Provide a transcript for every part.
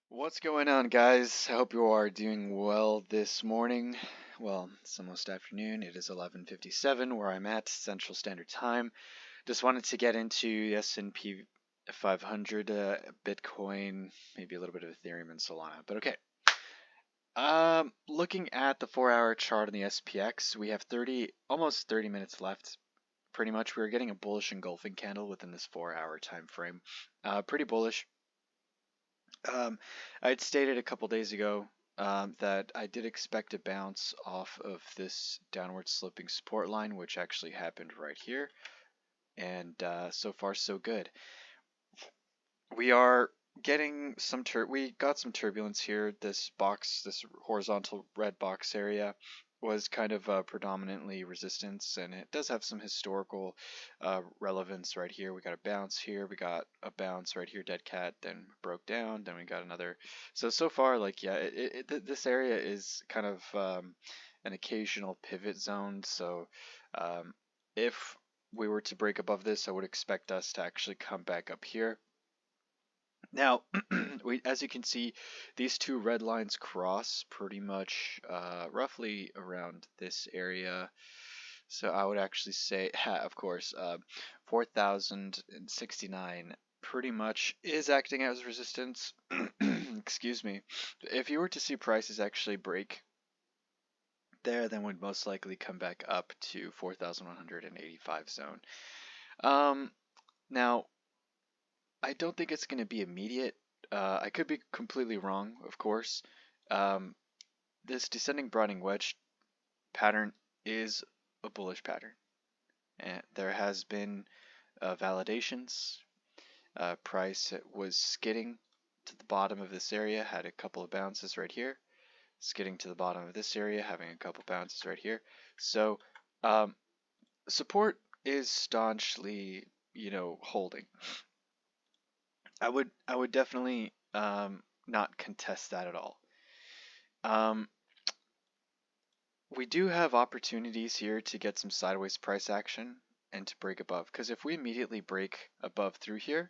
What's going on, guys? I hope you are doing well this morning. Well, it's almost afternoon. It is 11:57 where I'm at, Central Standard Time. Just wanted to get into the S&P 500, Bitcoin, maybe a little bit of Ethereum and Solana. But okay. Looking at the 4-hour chart on the SPX, we have almost 30 minutes left. Pretty much, we're getting a bullish engulfing candle within this 4-hour time frame. Pretty bullish. I had stated a couple days ago that I did expect a bounce off of this downward sloping support line, which actually happened right here. And so far, so good. We are getting we got some turbulence here. This horizontal red box area was kind of predominantly resistance, and it does have some historical relevance right here. We got a bounce here, we got a bounce right here, dead cat, then broke down, then we got another. So far, like, yeah, this area is kind of an occasional pivot zone. So if we were to break above this, I would expect us to actually come back up here. Now, as you can see, these two red lines cross pretty much roughly around this area. So I would actually say, of course, 4,069 pretty much is acting as resistance. Excuse me. If you were to see prices actually break there, then would most likely come back up to 4,185 zone. Now, I don't think it's going to be immediate. I could be completely wrong, of course. This descending broadening wedge pattern is a bullish pattern. And there has been validations. Price was skidding to the bottom of this area, had a couple of bounces right here. Skidding to the bottom of this area, having a couple bounces right here. So support is staunchly, holding. I would definitely not contest that at all. We do have opportunities here to get some sideways price action and to break above, because if we immediately break above through here,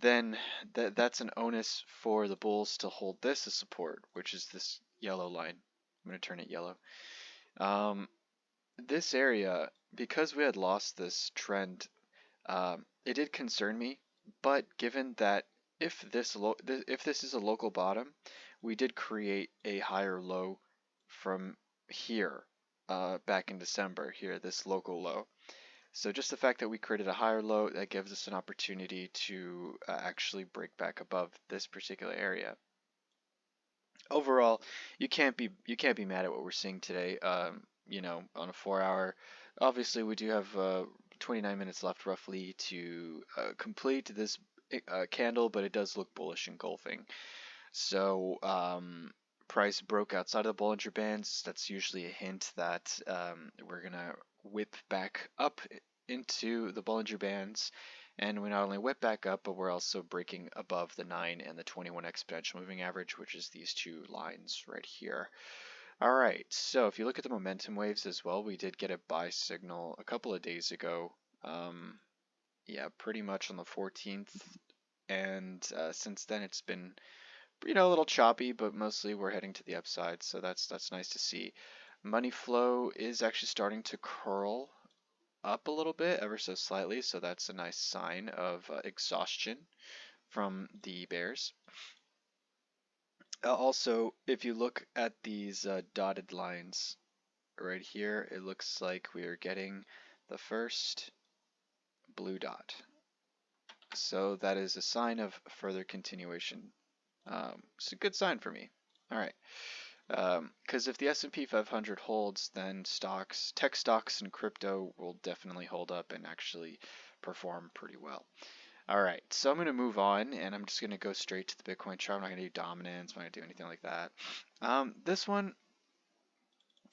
then that's an onus for the bulls to hold this as support, which is this yellow line. I'm going to turn it yellow. This area, because we had lost this trend, it did concern me. But given that if this is a local bottom, we did create a higher low from here back in December here, this local low. So just the fact that we created a higher low, that gives us an opportunity to actually break back above this particular area. Overall, you can't be mad at what we're seeing today. On a 4-hour. Obviously, we do have 29 minutes left roughly to complete this candle, but it does look bullish engulfing. So price broke outside of the Bollinger Bands. That's usually a hint that we're gonna whip back up into the Bollinger Bands, and we not only whip back up, but we're also breaking above the 9 and the 21 exponential moving average, which is these two lines right here. All right, so if you look at the momentum waves as well, we did get a buy signal a couple of days ago. Yeah, pretty much on the 14th, and since then it's been, a little choppy, but mostly we're heading to the upside, so that's nice to see. Money flow is actually starting to curl up a little bit, ever so slightly, so that's a nice sign of exhaustion from the bears. Also, if you look at these dotted lines right here, it looks like we are getting the first blue dot. So that is a sign of further continuation. It's a good sign for me. All right. Because if the S&P 500 holds, then tech stocks and crypto will definitely hold up and actually perform pretty well. All right, so I'm going to move on, and I'm just going to go straight to the Bitcoin chart. I'm not going to do dominance. I'm not going to do anything like that. This one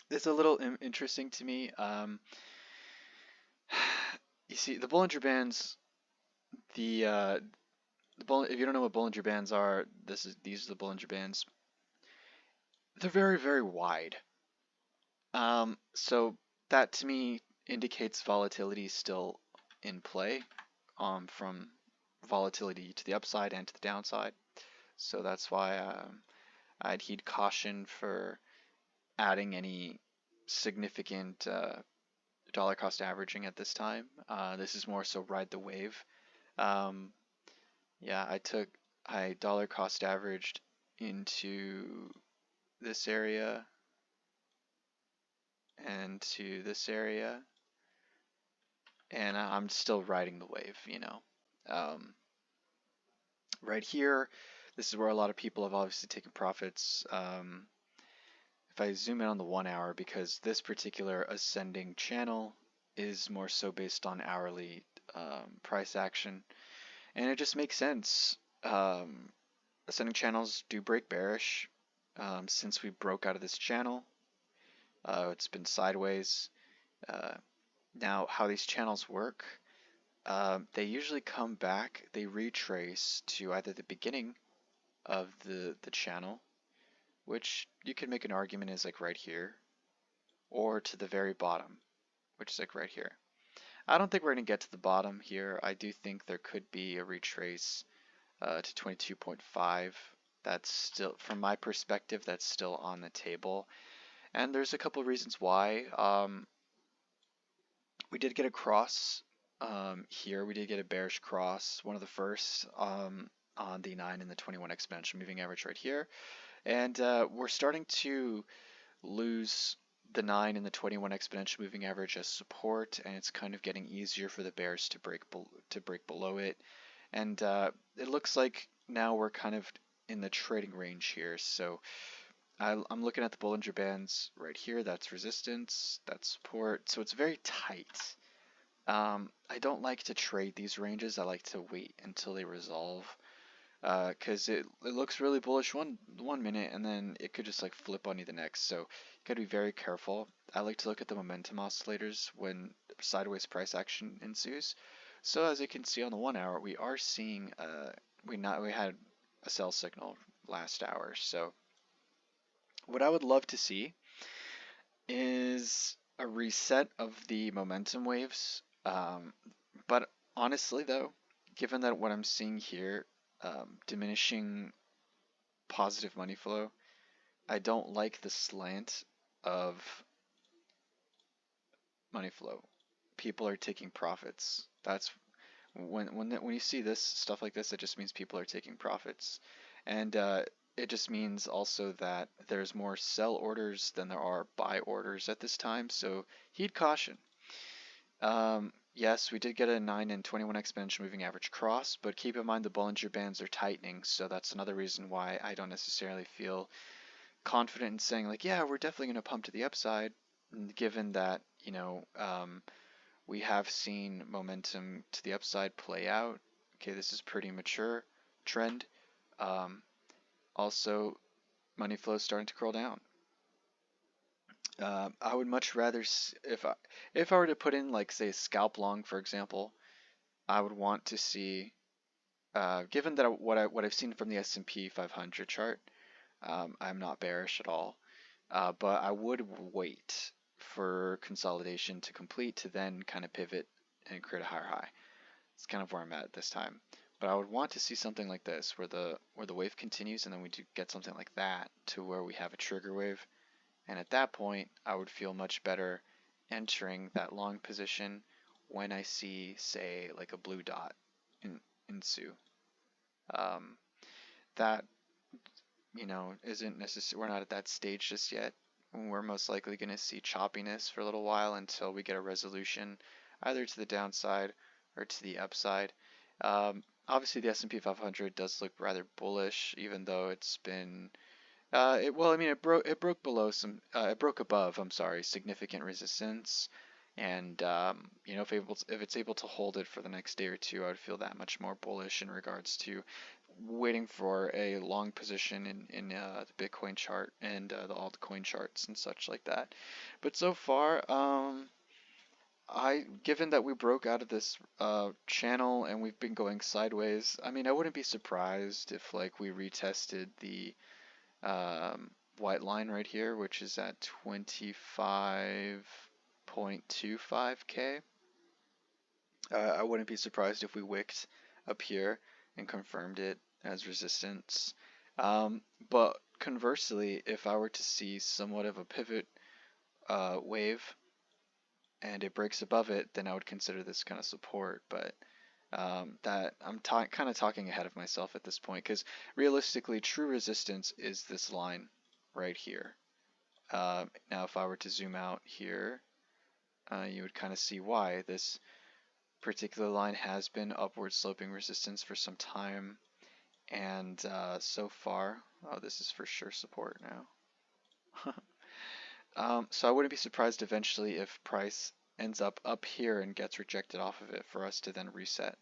is a little interesting to me. You see, the Bollinger Bands, if you don't know what Bollinger Bands are, these are the Bollinger Bands. They're very, very wide. So that to me indicates volatility still in play, from volatility to the upside and to the downside. So that's why I'd heed caution for adding any significant dollar cost averaging at this time. This is more so ride the wave. Um, yeah, I dollar cost averaged into this area and to this area, and I'm still riding the wave, you know. Right here, this is where a lot of people have obviously taken profits. If I zoom in on the 1 hour, because this particular ascending channel is more so based on hourly price action, and it just makes sense. Ascending channels do break bearish. Since we broke out of this channel, it's been sideways. Uh, Now, how these channels work, they usually come back, they retrace to either the beginning of the channel, which you could make an argument is like right here, or to the very bottom, which is like right here. I don't think we're going to get to the bottom here. I do think there could be a retrace to 22.5. That's still, from my perspective, that's still on the table. And there's a couple reasons why. We did get a cross here. We did get a bearish cross, one of the first on the 9 and the 21 exponential moving average right here. And we're starting to lose the 9 and the 21 exponential moving average as support, and it's kind of getting easier for the bears to break below it. And it looks like now we're kind of in the trading range here. So I'm looking at the Bollinger Bands right here. That's resistance, that's support. So it's very tight. I don't like to trade these ranges. I like to wait until they resolve, because it looks really bullish one minute and then it could just like flip on you the next. So you gotta be very careful. I like to look at the momentum oscillators when sideways price action ensues. So as you can see on the 1 hour, we are seeing we had a sell signal last hour. So what I would love to see is a reset of the momentum waves. But honestly, though, given that what I'm seeing here, diminishing positive money flow, I don't like the slant of money flow. People are taking profits. That's when you see this stuff like this, it just means people are taking profits, and it just means also that there's more sell orders than there are buy orders at this time. So heed caution. Yes, we did get a 9 and 21 exponential moving average cross, but keep in mind the Bollinger Bands are tightening, so that's another reason why I don't necessarily feel confident in saying like, yeah, we're definitely going to pump to the upside, given that, you know, we have seen momentum to the upside play out. Okay, this is pretty mature trend. Also, money flow is starting to curl down. I would much rather, if I were to put in like say scalp long, for example, I would want to see, given that what I've seen from the S&P 500 chart, I'm not bearish at all, but I would wait for consolidation to complete to then kind of pivot and create a higher high. It's kind of where I'm at this time. But I would want to see something like this, where the wave continues, and then we do get something like that to where we have a trigger wave. And at that point, I would feel much better entering that long position when I see, say, like a blue dot ensue. That, you know, isn't necessary. We're not at that stage just yet. We're most likely going to see choppiness for a little while until we get a resolution either to the downside or to the upside. Obviously, the S&P 500 does look rather bullish, even though it's been it broke below it broke above, I'm sorry, significant resistance, and you know, if it's able to hold it for the next day or two, I would feel that much more bullish in regards to waiting for a long position in the Bitcoin chart and the altcoin charts and such like that. But so far, given that we broke out of this channel and we've been going sideways, I mean, I wouldn't be surprised if like we retested the white line right here, which is at 25.25k. I wouldn't be surprised if we wicked up here and confirmed it as resistance. But conversely, if I were to see somewhat of a pivot wave and it breaks above it, then I would consider this kind of support. But that I'm kind of talking ahead of myself at this point because realistically, true resistance is this line right here. Now, if I were to zoom out here, you would kind of see why this particular line has been upward sloping resistance for some time, and so far, oh, this is for sure support now. So I wouldn't be surprised eventually if price ends up here and gets rejected off of it for us to then reset.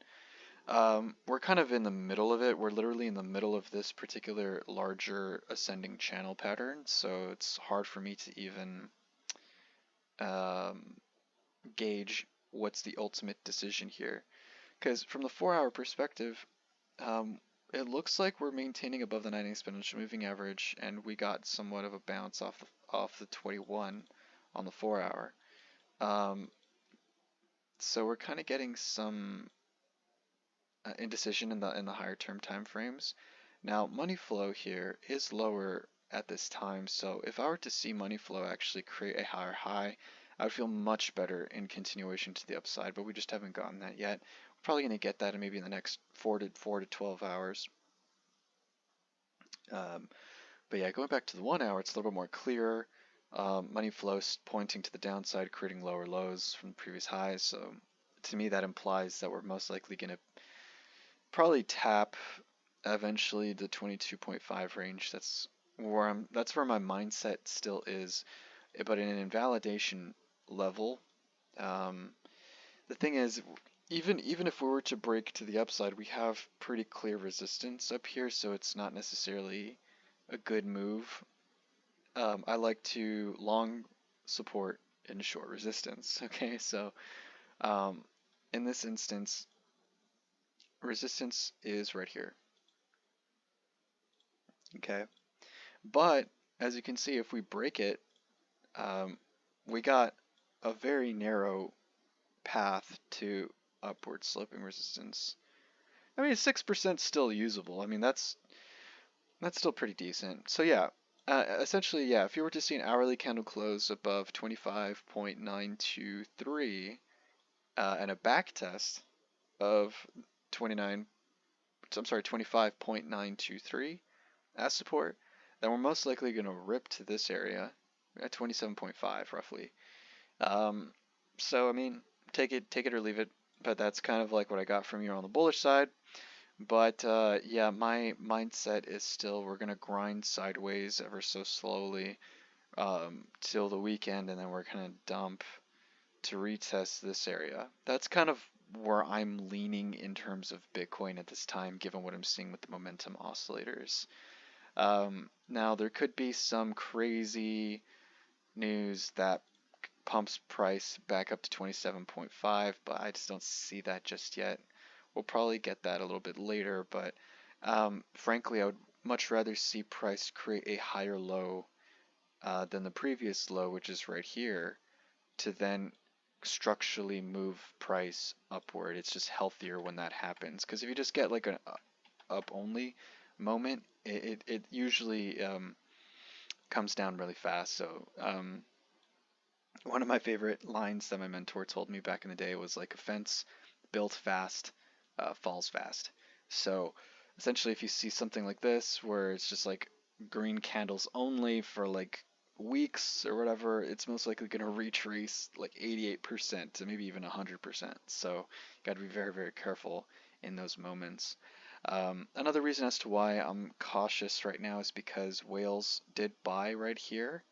We're kind of in the middle of it. We're literally in the middle of this particular larger ascending channel pattern, so it's hard for me to even gauge what's the ultimate decision here. Because from the 4-hour perspective, it looks like we're maintaining above the 90 exponential moving average, and we got somewhat of a bounce off the 21 on the 4-hour. So we're kind of getting some indecision in the higher term time frames. Now, money flow here is lower at this time, so if I were to see money flow actually create a higher high, I would feel much better in continuation to the upside, but we just haven't gotten that yet. We're probably going to get that in maybe in the next 4 to 12 hours. But yeah, going back to the 1-hour, it's a little bit more clear. Money flow pointing to the downside, creating lower lows from the previous highs. So to me, that implies that we're most likely going to probably tap eventually the 22.5 range. That's where my mindset still is. But in an invalidation level, the thing is, even if we were to break to the upside, we have pretty clear resistance up here, so it's not necessarily a good move. I like to long support and short resistance. Okay, so in this instance, resistance is right here. Okay, but as you can see, if we break it, we got a very narrow path to upward sloping resistance. I mean, 6% still usable. I mean, that's still pretty decent. So yeah, essentially, yeah, if you were to see an hourly candle close above 25.923 and a back test of 25.923 as support, then we're most likely going to rip to this area at 27.5 roughly. So I mean, take it or leave it, but that's kind of like what I got from you on the bullish side. But yeah, my mindset is still we're gonna grind sideways ever so slowly till the weekend, and then we're gonna dump to retest this area. That's kind of where I'm leaning in terms of Bitcoin at this time, given what I'm seeing with the momentum oscillators. Now there could be some crazy news that pumps price back up to 27.5, but I just don't see that just yet. We'll probably get that a little bit later, but frankly, I would much rather see price create a higher low than the previous low, which is right here, to then structurally move price upward. It's just healthier when that happens, because if you just get like an up only moment, it usually comes down really fast. So one of my favorite lines that my mentor told me back in the day was like, a fence built fast falls fast. So essentially, if you see something like this where it's just like green candles only for like weeks or whatever, it's most likely going to retrace like 88% to maybe even 100%. So you got to be very, very careful in those moments. Another reason as to why I'm cautious right now is because whales did buy right here.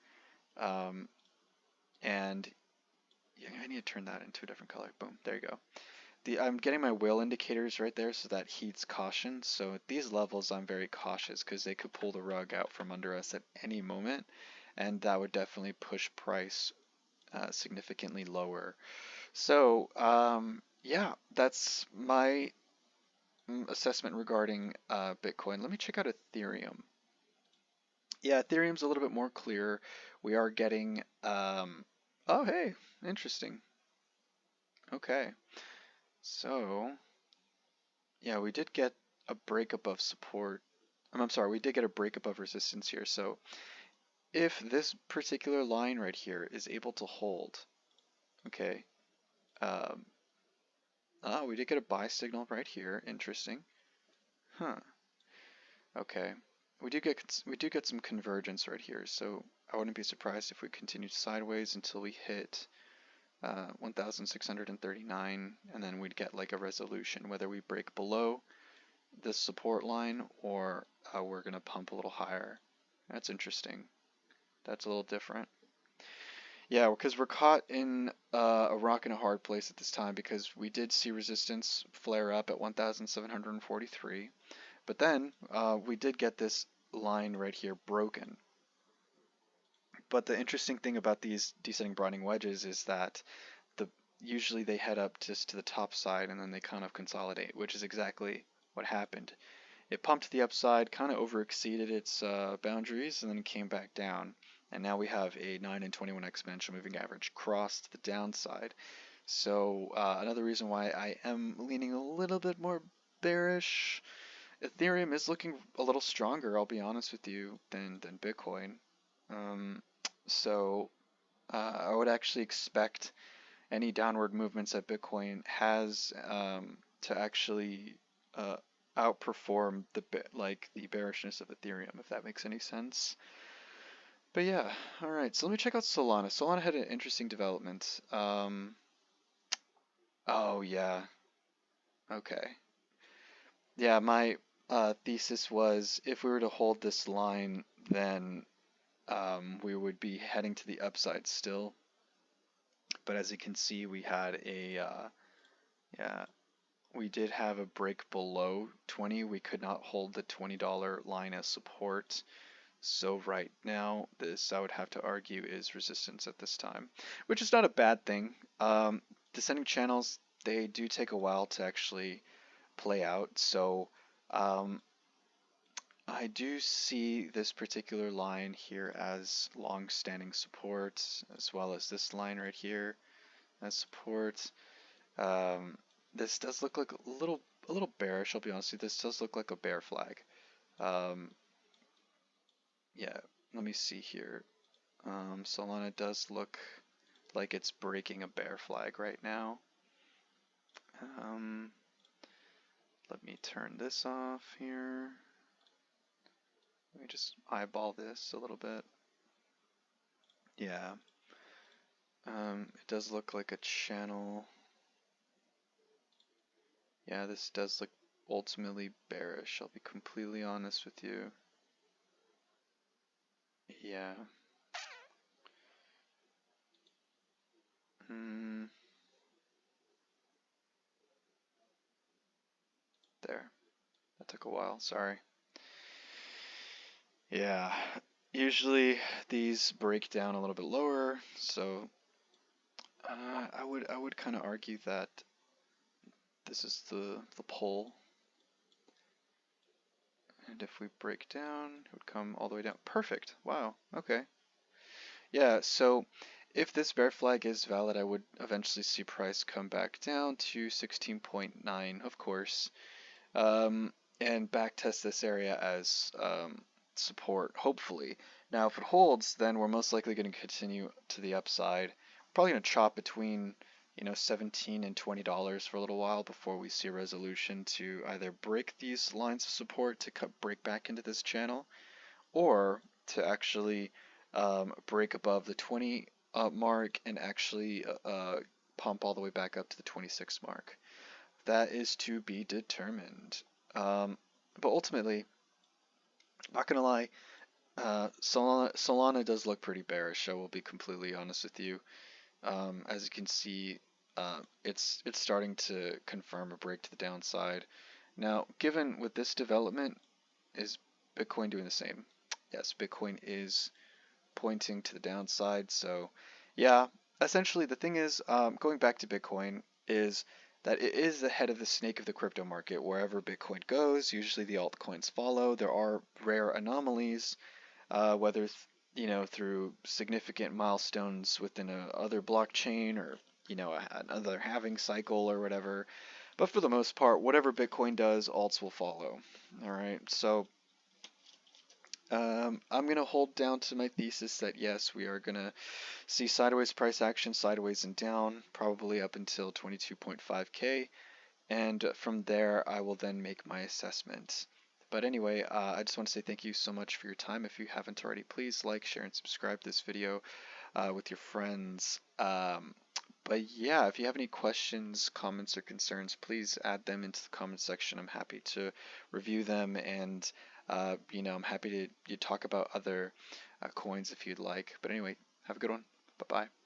And yeah, I need to turn that into a different color. Boom, there you go. I'm getting my whale indicators right there, so that heeds caution. So at these levels, I'm very cautious because they could pull the rug out from under us at any moment, and that would definitely push price significantly lower. So yeah, that's my assessment regarding Bitcoin. Let me check out Ethereum. Yeah, Ethereum's a little bit more clear. We are getting oh, hey, interesting. Okay. So, yeah, we did get a break above support I'm sorry, we did get a break above resistance here. So if this particular line right here is able to hold, okay, um, we did get a buy signal right here. Interesting. Huh. Okay. We do get some convergence right here, so I wouldn't be surprised if we continued sideways until we hit 1,639, and then we'd get like a resolution, whether we break below this support line or we're gonna pump a little higher. That's interesting. That's a little different. Yeah, because we're caught in a rock and a hard place at this time because we did see resistance flare up at 1,743. But then we did get this line right here broken. But the interesting thing about these descending broadening wedges is that usually they head up just to the top side and then they kind of consolidate, which is exactly what happened. It pumped to the upside, kind of overexceeded its boundaries, and then it came back down. And now we have a 9 and 21 exponential moving average cross to the downside. So another reason why I am leaning a little bit more bearish. Ethereum is looking a little stronger, I'll be honest with you, than Bitcoin. So I would actually expect any downward movements that Bitcoin has to actually outperform the bearishness of Ethereum, if that makes any sense. But yeah, all right. So let me check out Solana. Solana had an interesting development. Oh yeah, okay. Yeah, my thesis was if we were to hold this line, then we would be heading to the upside still. But as you can see, we had yeah, we did have a break below 20. We could not hold the $20 line as support. So right now, this I would have to argue is resistance at this time, which is not a bad thing. Descending channels, they do take a while to actually play out. So I do see this particular line here as long-standing support, as well as this line right here as support. This does look like a little bearish, I'll be honest with you. This does look like a bear flag. Yeah, let me see here. Solana does look like it's breaking a bear flag right now. Let me turn this off here. Let me just eyeball this a little bit. Yeah. It does look like a channel. Yeah, this does look ultimately bearish, I'll be completely honest with you. Yeah. There. That took a while, sorry. Yeah. Usually these break down a little bit lower, so I would kind of argue that this is the pole. And if we break down, it would come all the way down. Perfect. Wow. Okay. Yeah, so if this bear flag is valid, I would eventually see price come back down to 16.9, of course, and backtest this area as support, hopefully. Now, if it holds, then we're most likely going to continue to the upside. Probably going to chop between, $17 and $20 for a little while before we see a resolution to either break these lines of support to break back into this channel, or to actually break above the 20 mark and actually pump all the way back up to the 26 mark. That is to be determined. But ultimately, not gonna lie, Solana does look pretty bearish. I will be completely honest with you. As you can see, it's starting to confirm a break to the downside. Now, given with this development, is Bitcoin doing the same? Yes, Bitcoin is pointing to the downside. So, yeah, essentially the thing is, going back to Bitcoin, is that it is the head of the snake of the crypto market. Wherever Bitcoin goes, usually the altcoins follow. There are rare anomalies, whether through significant milestones within other blockchain or another halving cycle or whatever. But for the most part, whatever Bitcoin does, alts will follow. All right, so I'm gonna hold down to my thesis that yes, we are gonna see sideways price action, sideways and down, probably up until 22.5K, and from there I will then make my assessment. But anyway, I just want to say thank you so much for your time. If you haven't already, please like, share, and subscribe this video with your friends. But yeah, if you have any questions, comments, or concerns, please add them into the comment section. I'm happy to review them, and I'm happy to talk about other coins if you'd like. But anyway, have a good one. Bye bye.